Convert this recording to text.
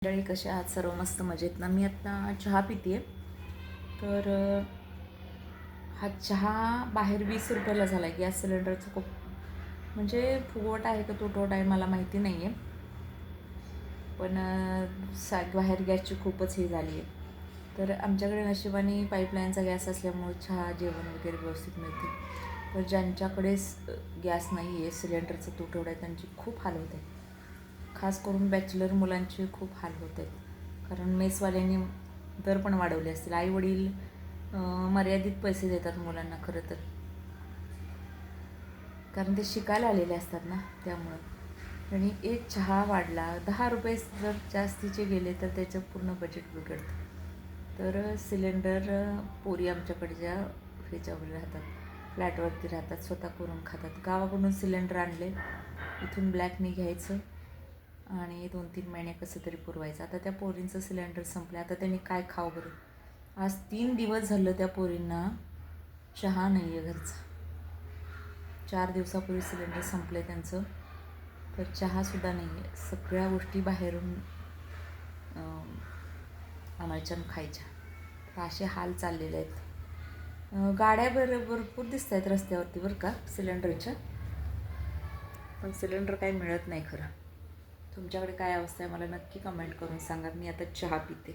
मंडळी कशा आहात? सर्व मस्त मजेत ना. मी आता चहा पिते. तर हा चहा बाहेर 20 रुपयाला झाला आहे. गॅस सिलेंडरचं खूप म्हणजे फुगवट आहे का तुटवट आहे मला माहिती नाही आहे, पण बाहेर गॅसची खूपच हे झाली आहे. तर आमच्याकडे नशिबाने पाईपलाईनचा गॅस असल्यामुळे चहा जेवण वगैरे व्यवस्थित मिळते. पण ज्यांच्याकडे गॅस नाही आहे, सिलेंडरचं तुटवडा आहे, त्यांची खूप हाल होत आहे. खास करून बॅचलर मुलांचे खूप हाल होत आहेत, कारण मेसवाल्यांनी दर पण वाढवले असतील. आईवडील मर्यादित पैसे देतात मुलांना खरं तर, कारण ते शिकायला आलेले असतात ना, त्यामुळं. आणि एक चहा वाढला 10 रुपये जर जास्तीचे गेले तर त्याचं पूर्ण बजेट बिघडतं. तर सिलेंडर पोरी आमच्याकडच्या ह्याच्यावर राहतात, फ्लॅटवरती राहतात, स्वतः करून खातात. गावाकडून सिलेंडर आणले, इथून ब्लॅकने घ्यायचं आणि 2-3 महिने कसं तरी पुरवायचं. आता त्या पोरींचं सिलेंडर संपलं, आता त्यांनी काय खावं बरं? आज 3 दिवस झालं त्या पोरींना चहा नाही आहे घरचा. 4 दिवसापूर्वी सिलेंडर संपलं त्यांचं, तर चहासुद्धा नाही आहे. सगळ्या गोष्टी बाहेरून आणायच्या आणि खायच्या. तर असे हाल चाललेले आहेत. गाड्या भरपूर दिसत आहेत रस्त्यावरती बरं का सिलेंडरच्या, पण सिलेंडर काही मिळत नाही खरं. तुमच्याकडे काय अवस्था आहे मला नक्की कमेंट करून सांगा. मी आता चहा पिते.